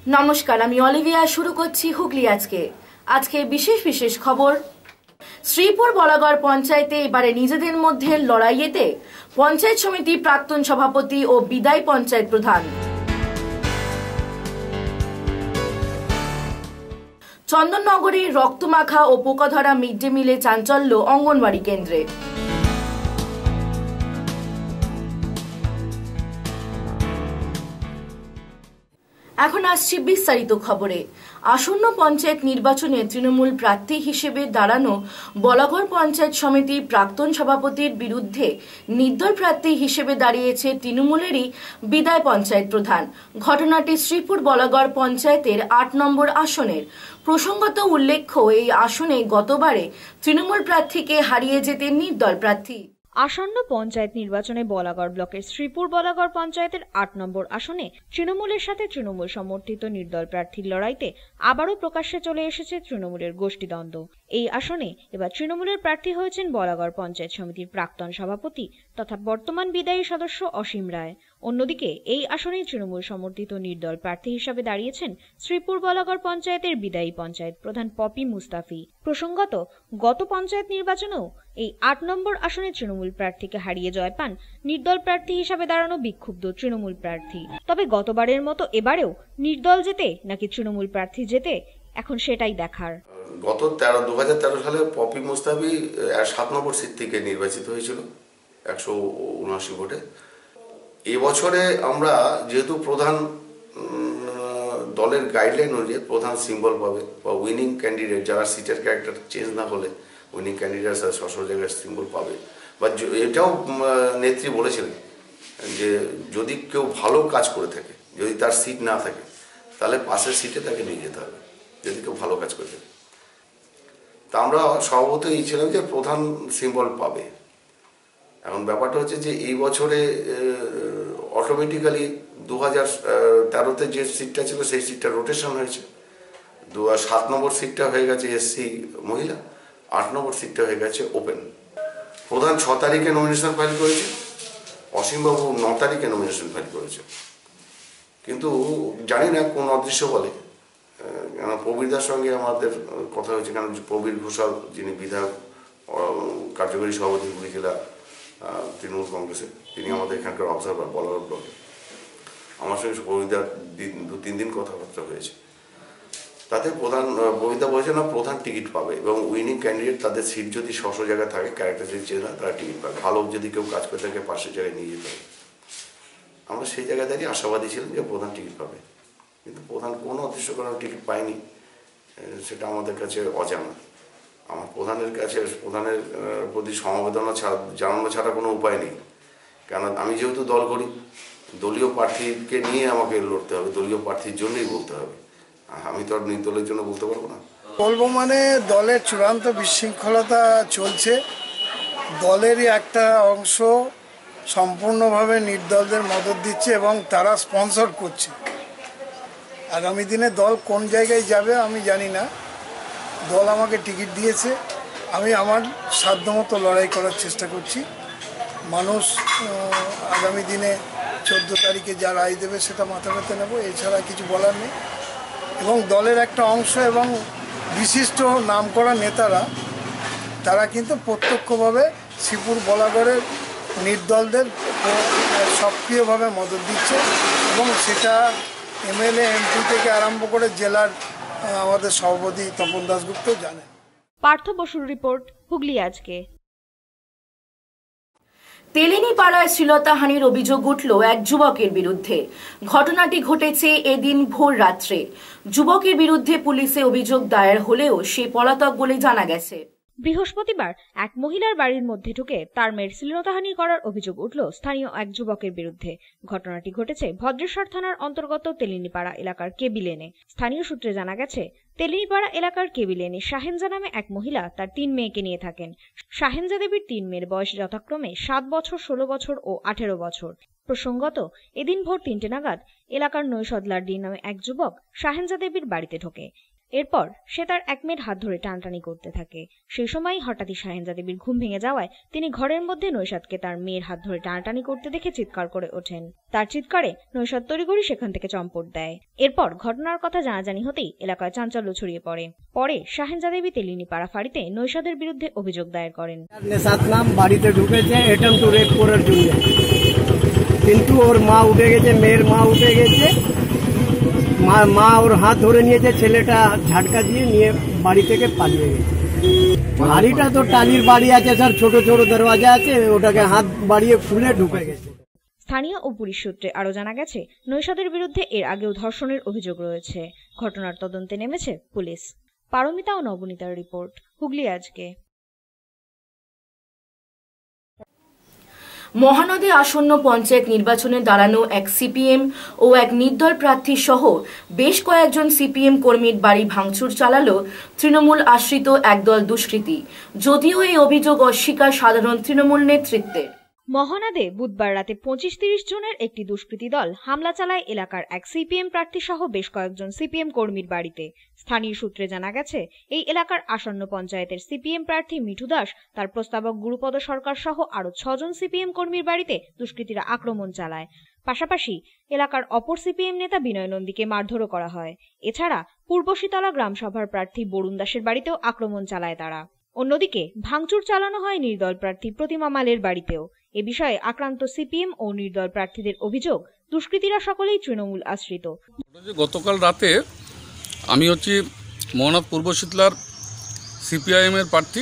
নমস্কার, আমি অলিভিয়া। শুরু করছি হুগলি আজকে বিশেষ বিশেষ খবর। শ্রীপুর বলাগড় পঞ্চায়েতে এবারে নিজেদের মধ্যে লড়াইয়েতে পঞ্চায়েত সমিতি প্রাক্তন সভাপতি ও বিদায়ী পঞ্চায়েত প্রধান। চন্দননগরে রক্তমাখা ও পোকাধরা মিড ডে মিলে চাঞ্চল্য অঙ্গনওয়াড়ি কেন্দ্রে। এখন আসছি বিস্তারিত খবরে। আসন্ন পঞ্চায়েত নির্বাচনে তৃণমূল প্রার্থী হিসেবে দাঁড়ানো বলাগড় পঞ্চায়েত সমিতির প্রাক্তন সভাপতির বিরুদ্ধে নির্দল প্রার্থী হিসেবে দাঁড়িয়েছে তৃণমূলেরই বিদায় পঞ্চায়েত প্রধান। ঘটনাটি শ্রীপুর বলাগড় পঞ্চায়েতের ৮ নম্বর আসনের। প্রসঙ্গত উল্লেখ্য, এই আসনে গতবারে তৃণমূল প্রার্থীকে হারিয়ে যেতেন নির্দল প্রার্থী। আসন্ন পঞ্চায়েত নির্বাচনে বলাগড় ব্লকের শ্রীপুর বলাগড় পঞ্চায়েতের ৮ নম্বর আসনে তৃণমূলের সাথে তৃণমূল সমর্থিত নির্দল প্রার্থীর লড়াইতে আবারও প্রকাশ্যে চলে এসেছে তৃণমূলের গোষ্ঠীদ্বন্দ্ব। এই আসনে এবার তৃণমূলের প্রার্থী হয়েছেন বলাগড় পঞ্চায়েত সমিতির প্রাক্তন সভাপতি তথা বর্তমান বিদায়ী সদস্য অসীম রায়। অন্যদিকে এই আসনে তৃণমূল সমর্থিত নির্দল প্রার্থী হিসাবে দাঁড়িয়েছেন শ্রীপুর বলাগড় পঞ্চায়েতের বিদায়ী পঞ্চায়েত প্রধান পপি মুস্তাফি। প্রসঙ্গত, গত পঞ্চায়েত নির্বাচনেও এই ৮ নম্বর আসনে তৃণমূল প্রার্থীকে হারিয়ে জয় পান নির্দল প্রার্থী হিসাবে দাঁড়ানো বিক্ষুব্ধ তৃণমূল প্রার্থী। তবে গতবারের মতো এবারেও নির্দল জেতে নাকি তৃণমূল প্রার্থী জেতে, এখন সেটাই দেখার। গত 2013 সালে পপি মুস্তাফি ৭ নম্বর সিট থেকে নির্বাচিত হয়েছিল ১৭৯ ভোটে। এবছরে আমরা যেহেতু প্রধান দলের গাইডলাইন অনুযায়ী প্রধান সিম্বল পাবে বা উইনিং ক্যান্ডিডেট, যারা সিটের ক্যারেক্টার চেঞ্জ না হলে উইনিং ক্যান্ডিডেট সব জায়গায় সিম্বল পাবে। বা এটাও নেত্রী বলেছিলেন যে যদি কেউ ভালো কাজ করে থাকে, যদি তার সিট না থাকে, তাহলে পাশের সিটে তাকে নিয়ে যেতে হবে, যদি কেউ ভালো কাজ করে থাকে। তা আমরা স্বভাবতই এই ছিলাম যে প্রধান সিম্বল পাবে। এখন ব্যাপারটা হচ্ছে যে এই বছরে অটোমেটিক্যালি 2013-তে যে সিটটা ছিল সেই সিটটা রোটেশন হয়েছে। 7 নম্বর সিটটা হয়ে গেছে এসসি মহিলা, 8 নম্বর সিটটা হয়ে গেছে ওপেন। প্রধান 6 তারিখে নমিনেশন ফাইল করেছে, অসীমবাবু 9 তারিখে নমিনেশন ফাইল করেছে। কিন্তু জানি না কোন অদৃশ্য বলে, কেন প্রবীরদার সঙ্গে আমাদের কথা হয়েছে, কারণ প্রবীর ঘোষাল যিনি বিধায়ক কার্যকরী সভাপতি হুগলি জেলা তৃণমূল কংগ্রেসের, তিনি আমাদের এখানকার অবজারভার বলাগড় ব্লকে। আমার সঙ্গে প্রবীরদার 2-3 দিন কথাবার্তা হয়েছে। তাতে প্রবীরদা বলেছে না, প্রধান টিকিট পাবে এবং উইনিং ক্যান্ডিডেট তাদের সিট যদি স্ব জায়গায় থাকে, ক্যারেক্টার যদি চেঞ্জ হয়, তারা টিকিট পাবে। ভালো যদি কেউ কাজ করে থাকে পাশের জায়গায় নিয়ে যেতে হবে। আমরা সেই জায়গায় দাঁড়িয়ে আশাবাদী ছিলাম যে প্রধান টিকিট পাবে, কিন্তু প্রধান কোনো অদৃশ্য কারণে টিকিট পায়নি, সেটা আমাদের কাছে অজানা। আমার প্রধানের প্রতি সমবেদনা জানানো ছাড়া কোনো উপায় নেই। কেন আমি যেহেতু দল করি, দলীয় প্রার্থীকে নিয়ে আমাকে লড়তে হবে, দলীয় প্রার্থীর জন্যই বলতে হবে। আমি তো আর নির্দলের জন্য বলতে পারবো না। বলবো মানে দলের চূড়ান্ত বিশৃঙ্খলতা চলছে। দলেরই একটা অংশ সম্পূর্ণভাবে নির্দলদের মদত দিচ্ছে এবং তারা স্পন্সর করছে। আগামী দিনে দল কোন জায়গায় যাবে আমি জানি না। দল আমাকে টিকিট দিয়েছে, আমি আমার সাধ্যমতো লড়াই করার চেষ্টা করছি। মানুষ আগামী দিনে 14 তারিখে যা রায় দেবে সেটা মাথা পেতে নেব, এছাড়া কিছু বলার নেই। এবং দলের একটা অংশ এবং বিশিষ্ট নামকরা নেতারা তারা কিন্তু প্রত্যক্ষভাবে শ্রীপুর বলাগড়ের নির্দলদের সক্রিয়ভাবে মদত দিচ্ছে এবং সেটা এমএলএ এমপি থেকে আরম্ভ করে জেলার আমাদের সভাপতি তপন দাশগুপ্ত জানেন। পার্থ বসুর রিপোর্ট, হুগলি আজকে। তেলেনীপাড়ায় শ্লীলতাহানির অভিযোগ উঠল এক যুবকের বিরুদ্ধে। ঘটনাটি ঘটেছে এদিন ভোর রাত্রে। যুবকের বিরুদ্ধে পুলিশে অভিযোগ দায়ের হলেও সে পলাতক বলে জানা গেছে। বৃহস্পতিবার এক মহিলার বাড়ির মধ্যে ঢুকে তার মেয়ের শ্লীলতাহানি করার অভিযোগ উঠল স্থানীয় এক যুবকের বিরুদ্ধে। ঘটনাটি ঘটেছে ভদ্রেশ্বর থানার অন্তর্গত তেলেনীপাড়া এলাকার কেবি লেনে। স্থানীয় সূত্রে জানা গেছে, তেলেনীপাড়া এলাকার কেবি লেনে শাহেনজা নামে এক মহিলা তার 3 মেয়েকে নিয়ে থাকেন। শাহেনজা দেবীর 3 মেয়ের বয়স যথাক্রমে 7 বছর, 16 বছর ও 18 বছর। প্রসঙ্গত, এদিন ভোর 3টে নাগাদ এলাকার নৈসদলার ডি নামে এক যুবক শাহেনজা দেবীর বাড়িতে ঢোকে। এরপর সে তার এক মেয়ের হাত ধরে টানটানি করতে থাকে। সেই সময়ই হঠাৎই শাহেনজা দেবীর ঘুম ভেঙে যাওয়ায় তিনি ঘরের মধ্যে নৈশাদকে তার মেয়ের হাত ধরে টানাটানি করতে দেখে চিৎকার করে ওঠেন। তার চিৎকারে নৈশাদ তড়িঘড়ি সেখান থেকে চম্পট দেয়। এরপর ঘটনার কথা জানাজানি হতেই এলাকায় চাঞ্চল্য ছড়িয়ে পড়ে। পরে শাহেনজা দেবী তেলিনীপাড়া ফাঁড়িতে নৈশাদের বিরুদ্ধে অভিযোগ দায়ের করেন। নেশাদ নাম বাড়িতে ঢুকেছে অ্যাটেম্প টু রেপ করার জন্য, কিন্তু ওর মা উঠে গেছে, মেয়ের মা উঠে গেছে, মা ওর হাত ধরে নিয়েছে, ছেলেটা ঝাটকা দিয়ে নিয়ে বাড়ি থেকে পালিয়ে গেছে। বাড়িটা তো টালির বাড়ি আছে স্যার, ছোট ছোট দরওয়াজা আছে, ওটাকে হাত বাড়িয়ে খুলে ঢুকে গেছে। স্থানীয় ও পুলিশ সূত্রে আরও জানা গেছে, নৈশাদের বিরুদ্ধে এর আগেও ধর্ষণের অভিযোগ রয়েছে। ঘটনার তদন্তে নেমেছে পুলিশ। পারমিতা ও নবনীতার রিপোর্ট, হুগলি আজকে। মহানদে আসন্ন পঞ্চায়েত নির্বাচনে দাঁড়ানো এক সিপিএম ও এক নির্দল প্রার্থী সহ বেশ কয়েকজন সিপিএম কর্মীর বাড়ি ভাঙচুর চালালো তৃণমূল আশ্রিত একদল দুষ্কৃতী, যদিও এই অভিযোগ অস্বীকার সাধারণ তৃণমূল নেতৃত্বের। মহানাদে বুধবার রাতে 25-30 জনের একটি দুষ্কৃতী দল হামলা চালায় এলাকার এক সিপিএম প্রার্থী সহ বেশ কয়েকজন সিপিএম কর্মীর বাড়িতে। স্থানীয় সূত্রে জানা গেছে, এই এলাকার আসন্ন পঞ্চায়েতের সিপিএম প্রার্থী মিঠু দাস, তার প্রস্তাবক গুরুপদ সরকার সহ আরও 6 জন সিপিএম কর্মীর বাড়িতে দুষ্কৃতীরা আক্রমণ চালায়। পাশাপাশি এলাকার অপর সিপিএম নেতা বিনয় নন্দীকে মারধরও করা হয়। এছাড়া পূর্বশীতলা গ্রামসভার প্রার্থী বরুণ দাসের বাড়িতেও আক্রমণ চালায় তারা। অন্যদিকে ভাঙচুর চালানো হয় নির্দল প্রার্থী প্রতিমা মালের বাড়িতেও। এ বিষয়ে আক্রান্ত সিপিএম ও নির্দল প্রার্থীদের অভিযোগ, দুষ্কৃতীরা সকলেই তৃণমূল আশ্রিত। গতকাল রাতে আমি মহানাদ পূর্ব শীতলার সিপিআইএমের প্রার্থী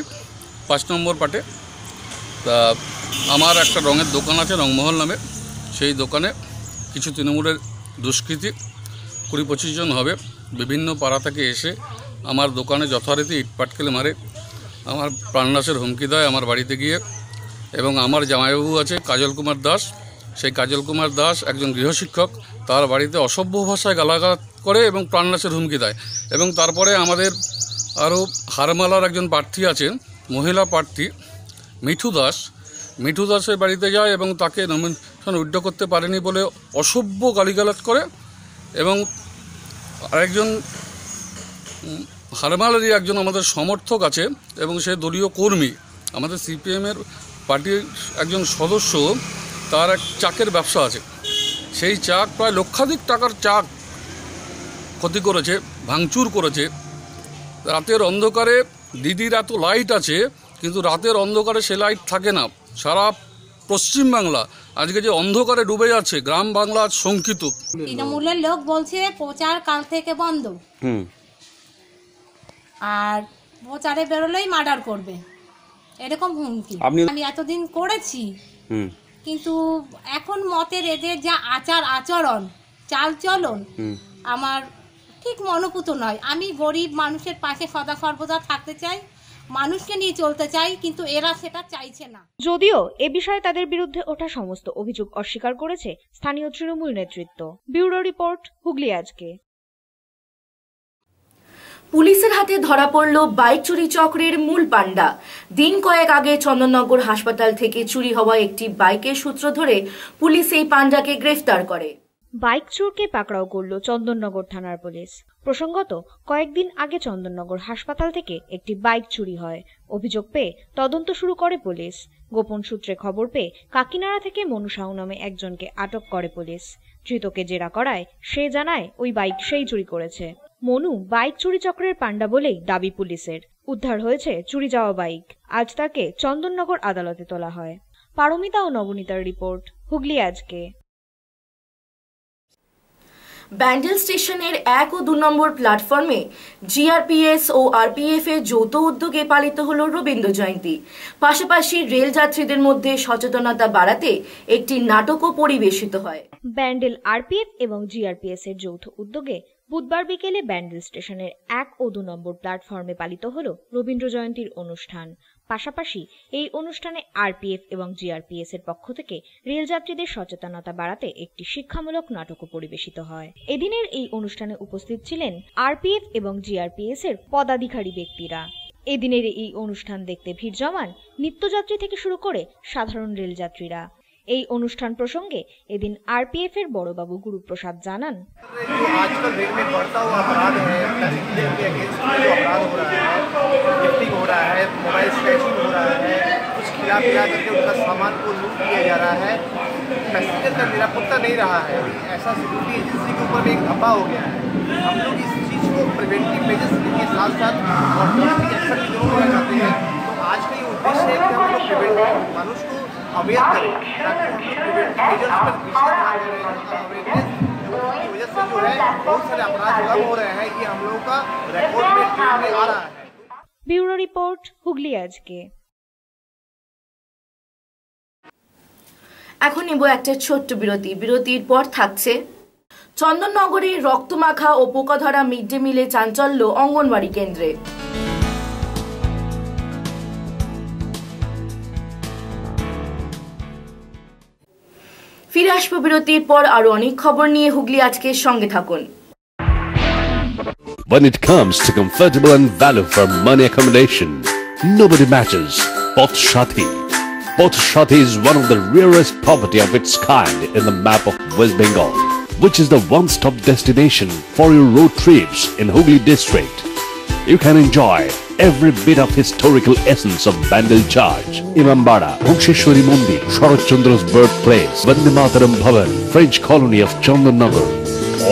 5 নম্বর পার্টে। তা আমার একটা রঙের দোকান আছে রংমহল নামে, সেই দোকানে কিছু তৃণমূলের দুষ্কৃতী 20-25 জন হবে বিভিন্ন পাড়া থেকে এসে আমার দোকানে যথারীতি ইটপাটকেল মারে, আমার প্রাণনাশের হুমকি দেয় আমার বাড়িতে গিয়ে। এবং আমার জামাইবাবু আছে কাজল কুমার দাস, সেই কাজল কুমার দাস একজন গৃহশিক্ষক, তার বাড়িতে অসভ্য ভাষায় গালাগাল করে এবং প্রাণনাশের হুমকি দেয়। এবং তারপরে আমাদের আরও হারমালার একজন প্রার্থী আছেন, মহিলা প্রার্থী মিঠু দাসের বাড়িতে যায় এবং তাকে নমিনেশন উইথড্র করতে পারেনি বলে অসভ্য গালিগালাজ করে। এবং আরেকজন হারমালারই একজন আমাদের সমর্থক আছে এবং সে দলীয় কর্মী, আমাদের সিপিএমের পার্টির একজন সদস্য, তার এক চাকের ব্যবসা আছে, সেই চাক প্রায় লক্ষাধিক টাকার চাক ক্ষতি করেছে, ভাঙচুর করেছে। রাতের অন্ধকারে দিদির এত লাইট আছে, কিন্তু রাতের অন্ধকারে সে লাইট থাকে না। সারা পশ্চিমবাংলা আজকে যে অন্ধকারে ডুবে যাচ্ছে, গ্রাম বাংলা শঙ্কিত। তৃণমূলের লোক বলছে প্রচার কাল থেকে বন্ধ, আর প্রচারে বেরোলেই মার্ডার করবে, এরকম হুমকি। আমি এতদিন করেছি, কিন্তু এখন মতের এদের যা আচরণ চালচলন আমার ঠিক মনোপুত নয়। আমি গরিব মানুষের পাশে সদা সর্বদা থাকতে চাই, মানুষকে নিয়ে চলতে চাই, কিন্তু এরা সেটা চাইছে না। যদিও এ বিষয়ে তাদের বিরুদ্ধে ওঠা সমস্ত অভিযোগ অস্বীকার করেছে স্থানীয় তৃণমূল নেতৃত্ব। ব্যুরো রিপোর্ট, হুগলি আজকে। পুলিশের হাতে ধরা পড়ল বাইক চুরি চক্রের মূল পান্ডা। দিন কয়েক আগে চন্দননগর হাসপাতাল থেকে চুরি হওয়া একটি বাইকের সূত্র ধরে পুলিশ এই পান্ডাকে গ্রেফতার করে। বাইক চোরকে পাকড়াও করল চন্দননগর থানার পুলিশ। প্রসঙ্গত, কয়েকদিন আগে চন্দননগর হাসপাতাল থেকে একটি বাইক চুরি হয়। অভিযোগ পেয়ে তদন্ত শুরু করে পুলিশ। গোপন সূত্রে খবর পেয়ে কাকিনাড়া থেকে মনু সাহু নামে একজনকে আটক করে পুলিশ। ধৃতকে জেরা করায় সে জানায় ওই বাইক সেই চুরি করেছে। মনু বাইক চুরি চক্রের পান্ডা বলেই দাবি পুলিশের। উদ্ধার হয়েছে চুরি যাওয়া বাইক। আজ তাকে চন্দননগর আদালতে তোলা হয়। পারমিতা ও নবনীতার রিপোর্ট, হুগলি আজকে। ব্যান্ডেল স্টেশনের 1 ও 2 নম্বর প্ল্যাটফর্মে জিআরপিএস ও আরপিএফ এর যৌথ উদ্যোগে পালিত হল রবীন্দ্র জয়ন্তী। পাশাপাশি রেল যাত্রীদের মধ্যে সচেতনতা বাড়াতে একটি নাটকও পরিবেশিত হয়। ব্যান্ডেল আরপিএফ এবং জিআরপিএস এর যৌথ উদ্যোগে বুধবার বিকেলে ব্যান্ডেল স্টেশনের 1 ও 2 নম্বর প্ল্যাটফর্মে পালিত হল রবীন্দ্র জয়ন্তীর অনুষ্ঠান। পাশাপাশি এই অনুষ্ঠানে আরপিএফ এবং জিআরপিএস এর পক্ষ থেকে রেলযাত্রীদের সচেতনতা বাড়াতে একটি শিক্ষামূলক নাটকও পরিবেশিত হয়। এদিনের এই অনুষ্ঠানে উপস্থিত ছিলেন আরপিএফ এবং জিআরপিএস এর পদাধিকারী ব্যক্তিরা। এদিনের এই অনুষ্ঠান দেখতে ভিড় জমান নিত্যযাত্রী থেকে শুরু করে সাধারণ রেলযাত্রীরা। এই অনুষ্ঠান প্রসঙ্গে এদিন আরপিএফ এর বড়বাবু গুরুপ্রসাদ জানান, आजकल रेल में बढ़ता हुआ अपराध है, के अगेंस्ट जो अपराध हो रहा है, गिफ्टिंग हो रहा है, मोबाइल स्नैचिंग हो रहा है, कुछ खिला पिला करके उनका सामान को लूट लिया जा रहा है, पैसेंजर का निरापत्ता नहीं रहा है। ऐसा सिक्योरिटी एजेंसी के ऊपर एक धब्बा हो गया है। हम लोग इस चीज़ को प्रिवेंटिव मेजर्स के साथ साथ और ड्रास्टिक एक्शन भी जरूर लेना चाहते हैं। तो आज का ये उद्देश्य है कि हम लोग प्रिवेंटिव मनुष्य को अवेयर करें, ताकि हम लोग प्रिवेंटिव मेजर्स पर विशेष ध्यान दें। अवेयरनेस की वजह से जो है बहुत सारे अपराध कम हो रहे हैं, ये हम लोगों का रिकॉर्ड में ट्रेंड में आ रहा है। ব্যুরো রিপোর্ট, হুগলি আজকে। এখন নেব একটা ছোট্ট বিরতি। বিরতির পর থাকছে চন্দননগরে রক্তমাখা ও পোকা ধরা মিড ডে মিলে চাঞ্চল্য অঙ্গনওয়াড়ি কেন্দ্রে। ফিরে আসবো বিরতির পর আরো অনেক খবর নিয়ে। হুগলি আজকের সঙ্গে থাকুন। When it comes to comfortable and value for money accommodation, nobody matches Poth Shati. Poth Shati is one of the rarest property of its kind in the map of West Bengal, which is the one-stop destination for your road trips in Hooghly district. You can enjoy every bit of historical essence of Bandel Charge, Imambara, Bhuksheshwari Mandir, Sharat Chandra's birthplace, Vande Mataram Bhavan, French colony of Chandanagar.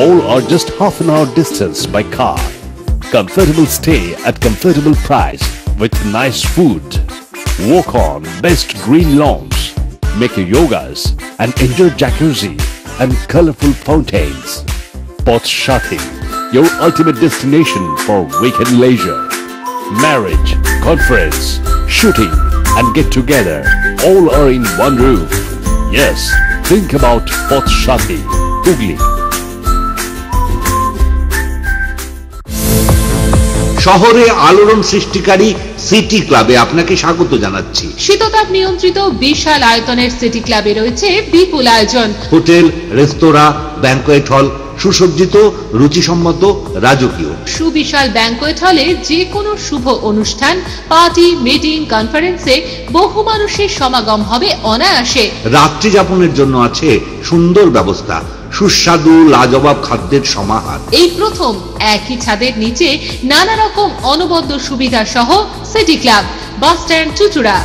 All are just half an hour distance by car. Comfortable stay at comfortable price with nice food. Walk on best green lawns, make your yogas and enjoy jacuzzi and colorful fountains. Poth Shati, your ultimate destination for weekend leisure. Marriage, conference, shooting and get together all are in one roof. Yes, think about Poth Shati, Hooghly. শহরে আলোড়ন সৃষ্টিকারী city ক্লাবে আপনাকে স্বাগত জানাচ্ছি। শীততাপ নিয়ন্ত্রিত বিশাল আয়তনের সিটি ক্লাবে রয়েছে বিপুল আয়োজন। হোটেল, রেস্তোরাঁ, ব্যাংকোয়েট হল, সুসজ্জিত, রুচিসম্মত, রাজকীয়। সুবিশাল ব্যাংকোয়েট হলে যে কোনো শুভ অনুষ্ঠান, পার্টি, মিটিং, কনফারেন্সে বহু মানুষের সমাগম হবে অনায়াসে। রাত্রি যাপনের জন্য আছে সুন্দর ব্যবস্থা, সুস্বাদু লাজবাব খাদ্যের সমাহার। এই প্রথম একই ছাদের নিচে নানা রকম অনবদ্য সুবিধা সহ city club, bus stand, Chuchura.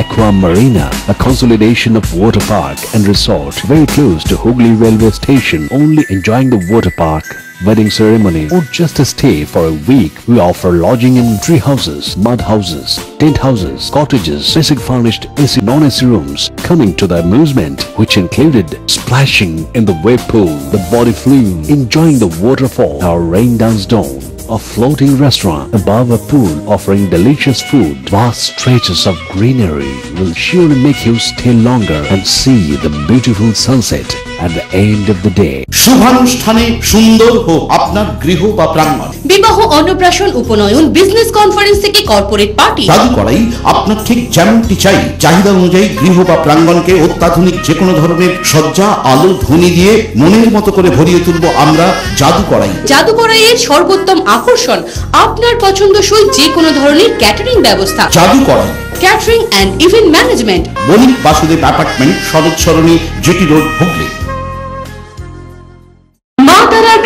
Aqua Marina, a consolidation of water park and resort very close to Hooghly railway station. Only enjoying the water park, wedding ceremony or just a stay for a week. We offer lodging in tree houses, mud houses, tent houses, cottages, basic furnished AC, non-AC rooms. Coming to the amusement which included splashing in the wave pool, the body flume, enjoying the waterfall, our rain dance dome, a floating restaurant above a pool offering delicious food. Vast stretches of greenery will surely make you stay longer and see the beautiful sunset at the end of the day. শুভানুষ্ঠানে সুন্দর হোক আপনার গৃহ বা প্রাঙ্গণ। বিবাহ, অন্নপ্রাশন, উপনয়ন, business conference থেকে corporate party, জাদু করাই আপনার ঠিক যেমনটি চাই চাহিদা অনুযায়ী গৃহ বা প্রাঙ্গণকে অত্যাধুনিক যে কোনো ধরনের সজ্জা, আলো, ধ্বনি দিয়ে মনের মতো করে ভরিয়ে তুলব আমরা জাদু করাই। জাদু করাইয়ের সর্বোত্তম আকর্ষণ আপনার পছন্দসই যে কোনো ধরনের ক্যাটারিং ব্যবস্থা। জাদু করাই catering and event management, Banik Basudeb apartment, Sarat Sarani, jetty road, Hooghly.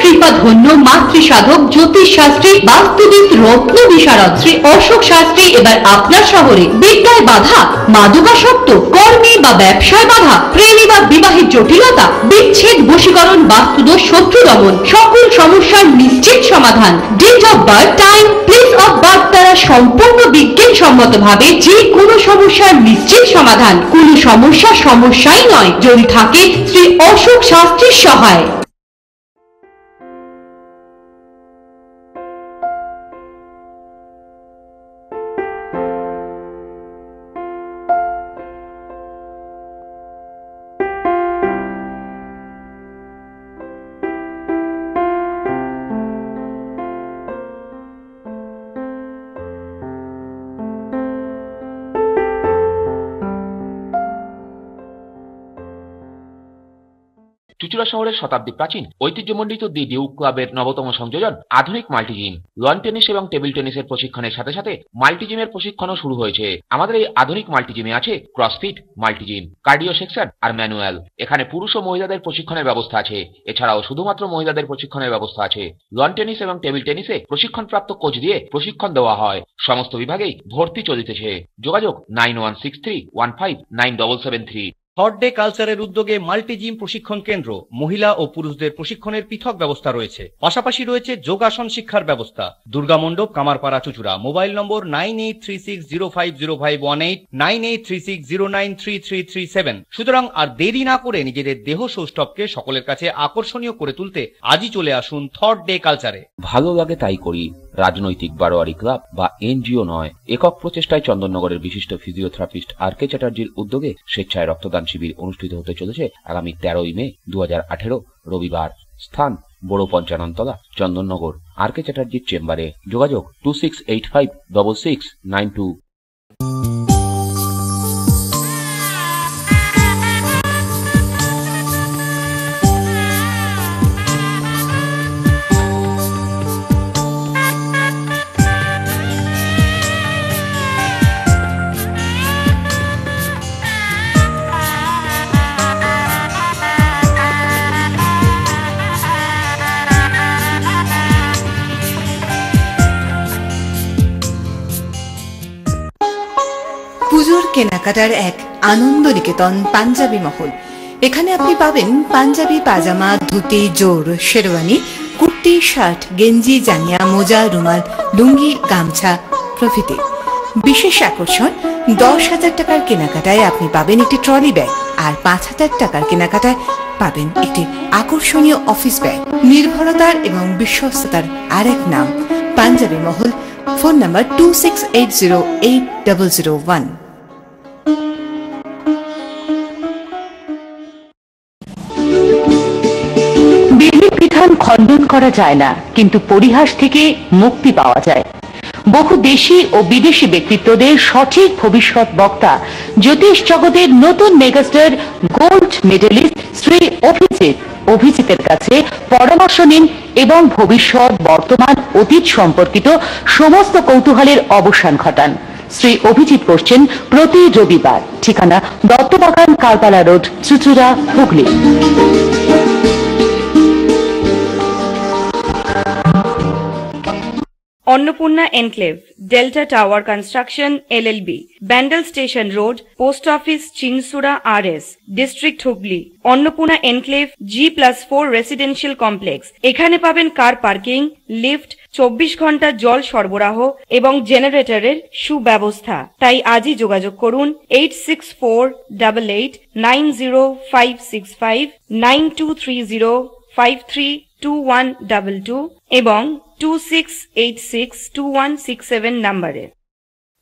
কৃপা ধন্য মাতৃ সাধক, জ্যোতিষ শাস্ত্রী, বাস্তুবিদ, রত্ন বিশারদ শ্রী অশোক শাস্ত্রী এবার আপনার শহরে। বিদ্যায় বাধা, মাদকাসক্ত, কর্মে বা ব্যবসায় বাধা, প্রেমে বা বিবাহের জটিলতা, বিচ্ছেদ, বশীকরণ, বাস্তুদোষ, শত্রু দমন, সকল সমস্যার নিশ্চিত সমাধান। Date of birth, time, place of birth দ্বারা সম্পূর্ণ বিজ্ঞানসম্মত ভাবে যে কোনো সমস্যার নিশ্চিত সমাধান। কোনো সমস্যাই নয় যদি থাকে শ্রী অশোক শাস্ত্রীর সহায়। চুচুড়া ঘাটশিলা শহরের শতাব্দী প্রাচীন ঐতিহ্যমণ্ডিত দি ডিউক ক্লাবের নবতম সংযোজন আধুনিক মাল্টিজিম। লন টেনিস এবং টেবিল টেনিসের প্রশিক্ষণের সাথে সাথে মাল্টিজিমের প্রশিক্ষণও শুরু হয়েছে। আমাদের এই আধুনিক মাল্টিজিমে আছে ক্রসফিট, মাল্টিজিম, কার্ডিও সেকশন আর ম্যানুয়াল। এখানে পুরুষ ও মহিলাদের প্রশিক্ষণের ব্যবস্থা আছে। এছাড়াও শুধুমাত্র মহিলাদের প্রশিক্ষণের ব্যবস্থা আছে। লন টেনিস এবং টেবিল টেনিসে প্রশিক্ষণপ্রাপ্ত কোচ দিয়ে প্রশিক্ষণ দেওয়া হয়। সমস্ত বিভাগেই ভর্তি চলিতেছে। যোগাযোগ 9163159773। থার্ড ডে কালচারের উদ্যোগে মাল্টিজিম প্রশিক্ষণ কেন্দ্র, মহিলা ও পুরুষদের প্রশিক্ষণের পৃথক ব্যবস্থা রয়েছে। পাশাপাশি রয়েছে যোগাসন শিক্ষার ব্যবস্থা। দুর্গা মণ্ডপ, কামারপাড়া, চুচুড়া। মোবাইল নম্বর 9836050518, 9836093337। সুতরাং আর দেরি না করে নিজেদের দেহ সৌষ্ঠবকে সকলের কাছে আকর্ষণীয় করে তুলতে আজই চলে আসুন থার্ড ডে কালচারে। ভালো লাগে তাই করি রাজনৈতিক বারোয়ারি ক্লাব বা এনজিও নয়, একক প্রচেষ্টায় চন্দননগরের বিশিষ্ট ফিজিওথেরাপিস্ট আর.কে চ্যাটার্জির উদ্যোগে স্বেচ্ছায় রক্তদান শিবির অনুষ্ঠিত হতে চলেছে আগামী 13ই মে 2018 রবিবার। স্থান বড় পঞ্চাননতলা, চন্দননগর, আর.কে চ্যাটার্জির চেম্বারে। যোগাযোগ 26856692। পুজোর কেনাকাটার এক আনন্দ নিকেতন পাঞ্জাবি মহল। এখানে আপনি পাবেন পাঞ্জাবি, পাজামা, ধুতি, জোর, শেরওয়ানি, কুর্তি, শার্ট, গেঞ্জি, জাঙ্গিয়া, মোজা, রুমাল, লুঙ্গি, গামছা প্রভৃতি। বিশেষ আকর্ষণ, 10,000 টাকার কেনাকাটায় আপনি পাবেন একটি ট্রলি ব্যাগ, আর 5,000 টাকার কেনাকাটায় পাবেন একটি আকর্ষণীয় অফিস ব্যাগ। নির্ভরতার এবং বিশ্বস্ততার আরেক নাম পাঞ্জাবি মহল। Phone number 26808001। বিধি বিধান খণ্ডন করা যায় না, কিন্তু পরিহাস থেকে মুক্তি পাওয়া যায়। বহু দেশি ও বিদেশি ব্যক্তিত্বদের সঠিক ভবিষ্যৎ বক্তা, জ্যোতিষ জগতের নতুন মেগাস্টার, গোল্ড মেডেলিস্ট শ্রী অভিজিতের কাছে পরামর্শ নিন এবং ভবিষ্যৎ, বর্তমান, অতীত সম্পর্কিত সমস্ত কৌতূহলের অবসান ঘটান। শ্রী অভিজিৎ বসছেন প্রতি রবিবার। ঠিকানা Duttabagan, Karpala road, Chuchura, Hooghly. Annapurna enclave, delta tower construction LLB, Bandel station road, post office, Chinsurah RS, district Hooghly. Annapurna enclave G+4 residential complex. एखाने पाबेन कार पार्किंग, लिफ्ट, 24 घंटा जल सरबराह एवं जेनारेटरेर सुव्यवस्था। ताई आजই যোগাযোগ করুন 8648890565, 9230532122 এবং 26862167 নম্বরে।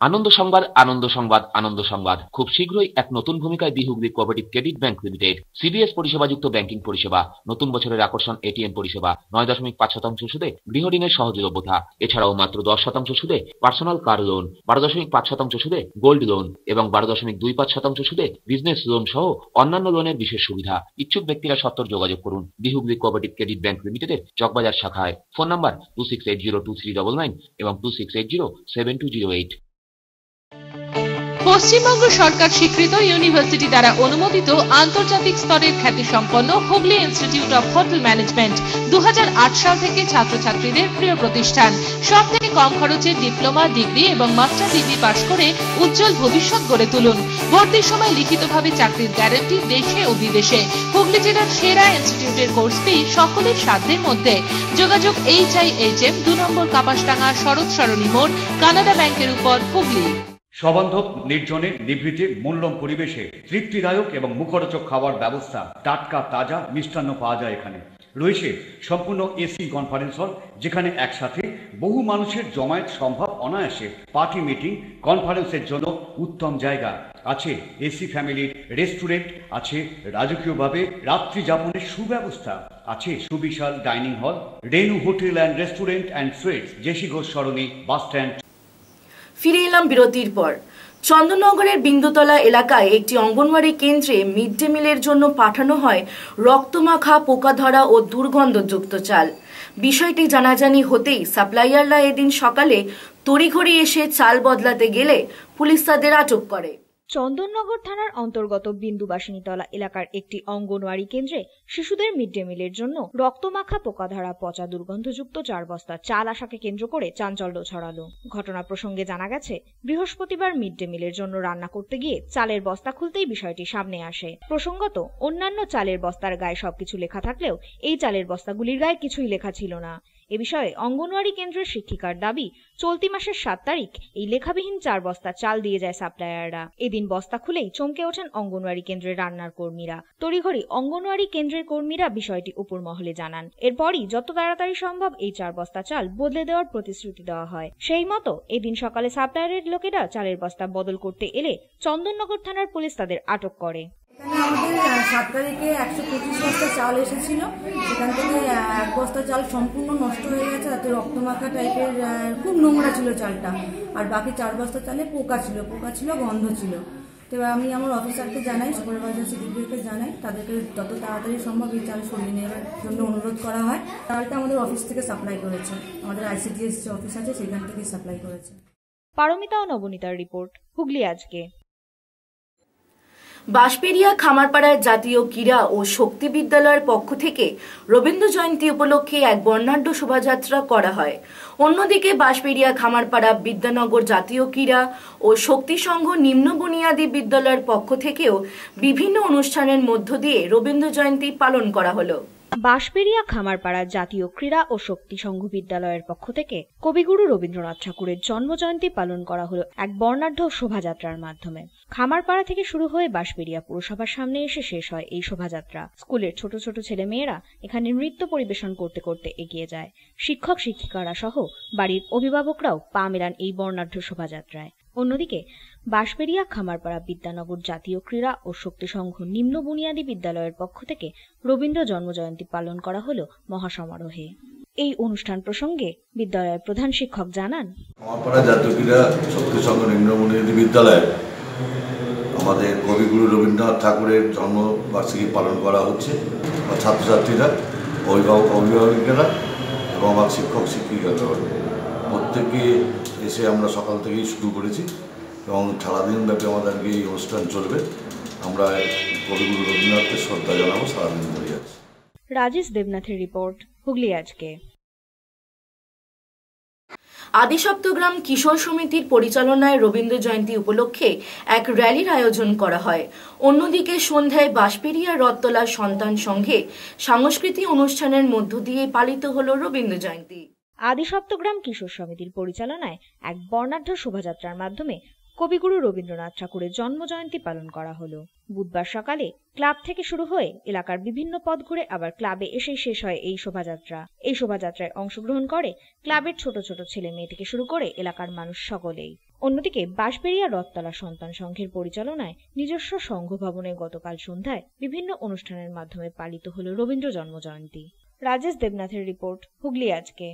আনন্দ সংবাদ, আনন্দ সংবাদ, আনন্দ সংবাদ। খুব শীঘ্রই এক নতুন ভূমিকায় the Hooghly cooperative credit bank limited. CBS পরিষেবাযুক্ত ব্যাংকিং পরিষেবা, নতুন বছরের আকর্ষণ এটিএম পরিষেবা, 9.5% সুদে গৃহঋণের সহযোগিতা। এছাড়াও মাত্র 10% সুদে পার্সোনাল কার লোন, 12.5% সুদে গোল্ড লোন এবং 12.25% সুদে বিজনেস লোন সহ অন্যান্য লোনের বিশেষ সুবিধা। ইচ্ছুক ব্যক্তিরা সত্বর যোগাযোগ করুন দি হুগলি কোঅপারেটিভ ক্রেডিট ব্যাংক লিমিটেডের চকবাজার শাখায়। ফোন নাম্বার 26802399 এবং 26807208। পশ্চিমবঙ্গ সরকার স্বীকৃত ইউনিভার্সিটি দ্বারা অনুমোদিত আন্তর্জাতিক স্তরের খ্যাতিসম্পন্ন Hooghly institute of hotel management 2008 সাল থেকে ছাত্রছাত্রীদের প্রিয় প্রতিষ্ঠান। সব থেকে কম খরচে ডিপ্লোমা, ডিগ্রি এবং মাস্টার ডিগ্রি পাশ করে উজ্জ্বল ভবিষ্যৎ গড়ে তুলুন। ভর্তির সময় লিখিতভাবে চাকরির গ্যারান্টি দেশে ও বিদেশে। হুগলি জেলার সেরা ইনস্টিটিউটের কোর্স ফি সকলের সাধ্যের মধ্যে। যোগাযোগ HIHM 2 নম্বর কাপাসডাঙ্গা শরৎ সরণী মোড়, কানাডা ব্যাংকের উপর, হুগলি। সবান্ধব, নির্জনে, নিভৃতে, মূল্যম পরিবেশে তৃপ্তিদায়ক এবং মুখরোচক খাবার ব্যবস্থা। টাটকা তাজা মিষ্টান্ন পাওয়া যায় এখানে। রয়েছে সম্পূর্ণ এসি কনফারেন্স হল, যেখানে একসাথে বহু মানুষের জমায়েত সম্ভব অনায়াসে। পার্টি, মিটিং, কনফারেন্সের জন্য উত্তম জায়গা। আছে এসি ফ্যামিলির রেস্টুরেন্ট, আছে রাজকীয়ভাবে রাত্রি যাপনের সুব্যবস্থা, আছে সুবিশাল dining hall, Renu hotel and restaurant and sweets, J C Ghosh Sarani, bus stand. ফিরে এলাম বিরতির পর। চন্দননগরের বিন্দুতলা এলাকায় একটি অঙ্গনওয়াড়ি কেন্দ্রে মিড ডে মিলের জন্য পাঠানো হয় রক্তমাখা, পোকা ধরা ও দুর্গন্ধযুক্ত চাল। বিষয়টি জানাজানি হতেই সাপ্লাইয়াররা এদিন সকালে তড়িঘড়ি এসে চাল বদলাতে গেলে পুলিশ তাদের আটক করে। চন্দননগর থানার অন্তর্গত বিন্দুবাসিনীতলা এলাকার একটি অঙ্গনওয়াড়ি কেন্দ্রে শিশুদের মিড ডে মিলের জন্য রক্তমাখা, পোকা ধরা, পচা, দুর্গন্ধযুক্ত 4 বস্তা চাল আসাকে কেন্দ্র করে চাঞ্চল্য ছড়ালো। ঘটনা প্রসঙ্গে জানা গেছে, বৃহস্পতিবার মিড ডে মিলের জন্য রান্না করতে গিয়ে চালের বস্তা খুলতেই বিষয়টি সামনে আসে। প্রসঙ্গত, অন্যান্য চালের বস্তার গায়ে সবকিছু লেখা থাকলেও এই চালের বস্তাগুলির গায়ে কিছুই লেখা ছিল না। এ বিষয়ে অঙ্গনওয়াড়ি কেন্দ্রের শিক্ষিকার দাবি, চলতি মাসের 7 তারিখ এই লেখাবিহীন 4 বস্তা চাল দিয়ে যায় সাপ্লায়াররা। এদিন বস্তা খুলেই চমকে ওঠেন অঙ্গনওয়াড়ি কেন্দ্রের রান্নার কর্মীরা। তড়িঘড়ি অঙ্গনওয়াড়ি কেন্দ্রের কর্মীরা বিষয়টি উপর মহলে জানান। এরপরই যত তাড়াতাড়ি সম্ভব এই 4 বস্তা চাল বদলে দেওয়ার প্রতিশ্রুতি দেওয়া হয়। সেই মতো এদিন সকালে সাপ্লায়ারের লোকেরা চালের বস্তা বদল করতে এলে চন্দননগর থানার পুলিশ তাদের আটক করে। আমাদের 7 তারিখে 125 বস্তা চাল এসেছিল, সেখান থেকে 1 বস্তা চাল সম্পূর্ণ নষ্ট হয়ে গেছে, তাতে রক্তমাখা টাইপের খুব নোংরা ছিল চালটা। আর বাকি 4 বস্তা চালে পোকা ছিল, গন্ধ ছিল। তো আমি আমার অফিসারকে জানাই, সুপারভাইজার সেক্রেটারিকে জানাই, তাদেরকে যত তাড়াতাড়ি সম্ভব এই চাল সরিয়ে নেওয়ার জন্য অনুরোধ করা হয়। চালটা আমাদের অফিস থেকে সাপ্লাই করেছে, আমাদের ICDS অফিস আছে সেখান থেকে সাপ্লাই করেছে। পারমিতা ও নবনীতার রিপোর্ট, হুগলি আজকে। বাঁশবেড়িয়া খামারপাড়ার জাতীয় ক্রীড়া ও শক্তি বিদ্যালয়ের পক্ষ থেকে রবীন্দ্র জয়ন্তী উপলক্ষে এক বর্ণাঢ্য শোভাযাত্রা করা হয়। অন্যদিকে বাঁশবেড়িয়া খামারপাড়া বিদ্যানগর জাতীয় ক্রীড়া ও শক্তি সংঘ নিম্ন বুনিয়াদী বিদ্যালয়ের পক্ষ থেকেও বিভিন্ন অনুষ্ঠানের মধ্য দিয়ে রবীন্দ্র জয়ন্তী পালন করা হলো। বাঁশবেড়িয়া খামারপাড়া জাতীয় ক্রীড়া ও শক্তি সংঘ বিদ্যালয়ের পক্ষ থেকে কবিগুরু রবীন্দ্রনাথ ঠাকুরের জন্মজয়ন্তী পালন করা হলো এক বর্ণাঢ্য শোভাযাত্রার মাধ্যমে। খামারপাড়া থেকে শুরু হয়ে বাঁশবেড়িয়া পুরসভার সামনে এসে শেষ হয় এই শোভাযাত্রা। স্কুলের ছোট ছোট ছেলে মেয়েরা এখানে নৃত্য পরিবেশন করতে করতে এগিয়ে যায়। শিক্ষক শিক্ষিকারা সহ বাড়ির অভিভাবকরাও পা মেলান এই বর্ণাঢ্য শোভাযাত্রায়। অন্যদিকে বাঁশবেড়িয়া খামারপাড়া বিদ্যানগর জাতীয় ক্রীড়া ও শক্তি সংঘ নিম্ন বুনিয়াদী বিদ্যালয়ের পক্ষ থেকে রবীন্দ্র জন্মজয়ন্তী পালন করা হলো মহাসমারোহে। এই অনুষ্ঠান প্রসঙ্গে বিদ্যালয়ের প্রধান শিক্ষক জানান, খামারপাড়া জাতীয় ক্রীড়া শক্তি সংঘ নিম্ন বুনিয়াদী বিদ্যালয়ে আমাদের কবিগুরু রবীন্দ্রনাথ ঠাকুরের জন্মবার্ষিকী পালন করা হচ্ছে। ছাত্রছাত্রীরা, অভিভাবকেরা এবং আমার শিক্ষক শিক্ষিকারা প্রত্যেকে এসে আমরা সকাল থেকেই শুরু করেছি এবং সারাদিন ব্যাপী আমাদের এই অনুষ্ঠান চলবে। আমরা কবিগুরু রবীন্দ্রনাথকে শ্রদ্ধা জানাবো সারাদিন ধরে যাচ্ছি। রাজেশ দেবনাথের রিপোর্ট, হুগলি আজকে। আদিসপ্তগ্রাম কিশোর সমিতির পরিচালনায় রবীন্দ্র জয়ন্তী উপলক্ষে এক র্যালির আয়োজন করা হয়। অন্যদিকে সন্ধ্যায় বাঁশবেড়িয়া রথতলা সন্তান সংঘে সাংস্কৃতিক অনুষ্ঠানের মধ্য দিয়ে পালিত হল রবীন্দ্র জয়ন্তী। আদিসপ্তগ্রাম কিশোর সমিতির পরিচালনায় এক বর্ণাঢ্য শোভাযাত্রার মাধ্যমে কবিগুরু রবীন্দ্রনাথ ঠাকুরের জন্মজয়ন্তী পালন করা হলো। বুধবার সকালে ক্লাব থেকে শুরু হয়ে এলাকার বিভিন্ন পথ ঘুরে আবার ক্লাবে এসেই শেষ হয় এই শোভাযাত্রা। এই শোভাযাত্রায় অংশগ্রহণ করে ক্লাবের ছোট ছোট ছেলে মেয়ে থেকে শুরু করে এলাকার মানুষ সকলেই। অন্যদিকে বাঁশবেড়িয়া রথতলা সন্তান সংঘের পরিচালনায় নিজস্ব সংঘ ভবনে গতকাল সন্ধ্যায় বিভিন্ন অনুষ্ঠানের মাধ্যমে পালিত হলো রবীন্দ্র জন্মজয়ন্তী। রাজেশ দেবনাথের রিপোর্ট, হুগলি আজকে।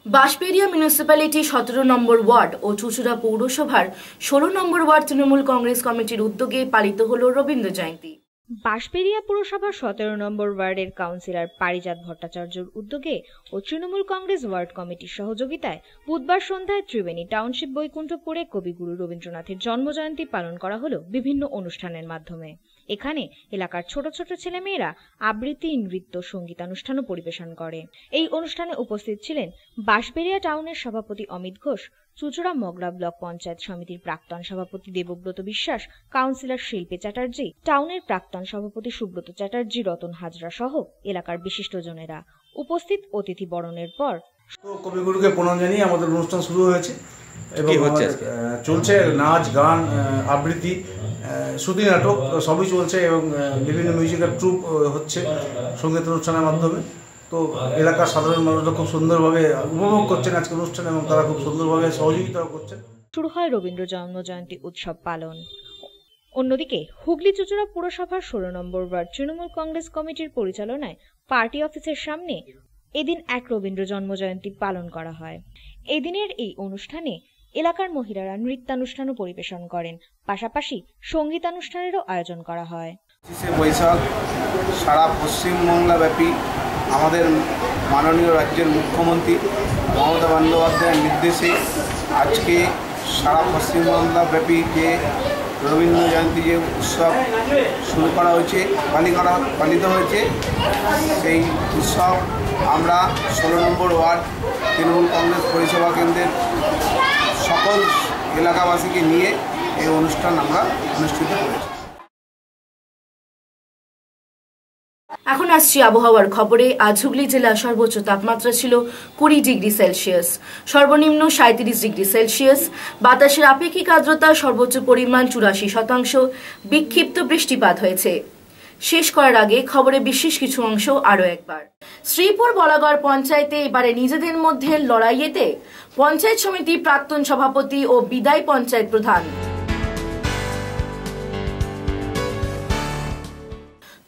বাঁশবেড়িয়া মিউনিসিপ্যালিটি 17 নম্বর ওয়ার্ড ও চুঁচুড়া পৌরসভার 16 নম্বর ওয়ার্ড তৃণমূল কংগ্রেস কমিটির উদ্যোগে পালিত হল রবীন্দ্র জয়ন্তী। বাঁশবেড়িয়া পুরসভার 17 নম্বর ওয়ার্ডের কাউন্সিলর পারিজাত ভট্টাচার্যর উদ্যোগে ও তৃণমূল কংগ্রেস ওয়ার্ড কমিটির সহযোগিতায় বুধবার সন্ধ্যায় ত্রিবেণী টাউনশিপ বৈকুণ্ঠপুরে কবিগুরু রবীন্দ্রনাথের জন্মজয়ন্তী পালন করা হলো বিভিন্ন অনুষ্ঠানের মাধ্যমে। এখানে এলাকার ছোট ছোট ছেলেমেয়েরা আবৃত্তি, নৃত্য, সঙ্গীতানুষ্ঠানও পরিবেশন করে। এই অনুষ্ঠানে উপস্থিত ছিলেন বাঁশবেড়িয়া টাউনের সভাপতি অমিত ঘোষ, চুঁচুড়া মগরা ব্লক পঞ্চায়েত সমিতির প্রাক্তন সভাপতি দেবব্রত বিশ্বাস, কাউন্সিলর শিল্পী চ্যাটার্জি, টাউনের প্রাক্তন সভাপতি সুব্রত চ্যাটার্জি, রতন হাজরা সহ এলাকার বিশিষ্টজনেরা। উপস্থিত অতিথি বরণের পর কবিগুরুকে প্রণাম জানিয়ে আমাদের অনুষ্ঠান শুরু হয়েছে এবং চলছে নাচ, গান, আবৃত্তি, শ্রুতি নাটক সবই চলছে এবং বিভিন্ন মিউজিক্যাল ট্রুপ হচ্ছে সঙ্গীত অনুষ্ঠানের মাধ্যমে। তো এলাকার সাধারণ মানুষরা খুব সুন্দরভাবে উপভোগ করছেন আজকের অনুষ্ঠান এবং তারা খুব সুন্দরভাবে সহযোগিতা করছেন। শুরু হয় রবীন্দ্র জন্মজয়ন্তী উৎসব পালন। অন্যদিকে হুগলি চুঁচুড়া পুরসভার 16 নম্বর ওয়ার্ড তৃণমূল কংগ্রেস কমিটির পরিচালনায় পার্টি অফিসের সামনে এদিন এক রবীন্দ্র জন্মজয়ন্তী পালন করা হয়। এদিনের এই অনুষ্ঠানে এলাকার মহিলারা নৃত্যানুষ্ঠানও পরিবেশন করেন। পাশাপাশি সঙ্গীতানুষ্ঠানেরও আয়োজন করা হয়। 25শে বৈশাখ সারা পশ্চিমবাংলাব্যাপী আমাদের মাননীয় রাজ্যের মুখ্যমন্ত্রী মমতা বন্দ্যোপাধ্যায়ের নির্দেশে আজকে সারা পশ্চিমবাংলাব্যাপী যে রবীন্দ্র জয়ন্তী যে উৎসব শুরু করা হয়েছে পালিত হয়েছে, সেই উৎসব আমরা 16 নম্বর ওয়ার্ড তৃণমূল কংগ্রেস পরিষেবা কেন্দ্রের সকল এলাকাবাসীকে নিয়ে এই অনুষ্ঠান আমরা অনুষ্ঠিত করেছি। এখন আসছি আবহাওয়ার খবরে। আজ হুগলি জেলার সর্বোচ্চ তাপমাত্রা ছিল 20 ডিগ্রি সেলসিয়াস, সর্বনিম্ন 37 ডিগ্রি সেলসিয়াস। বাতাসের আপেক্ষিক আর্দ্রতা সর্বোচ্চ পরিমাণ 84%। বিক্ষিপ্ত বৃষ্টিপাত হয়েছে। শেষ করার আগে খবরে বিশেষ কিছু অংশ আরও একবার। শ্রীপুর বলাগড় পঞ্চায়েতে এবারে নিজেদের মধ্যে লড়াইয়েতে পঞ্চায়েত সমিতি প্রাক্তন সভাপতি ও বিদায়ী পঞ্চায়েত প্রধান।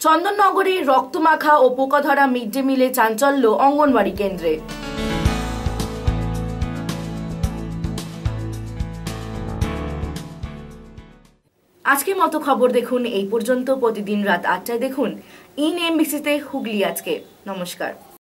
চন্দননগরে রক্তমাখা ও পোকাধরা মিড ডে মিলে চাঞ্চল্য অঙ্গনওয়াড়ি কেন্দ্রে। আজকের মতো খবর দেখুন এই পর্যন্ত। প্রতিদিন রাত 8টায় দেখুন ইন এমবিসিতে হুগলি আজকে। নমস্কার।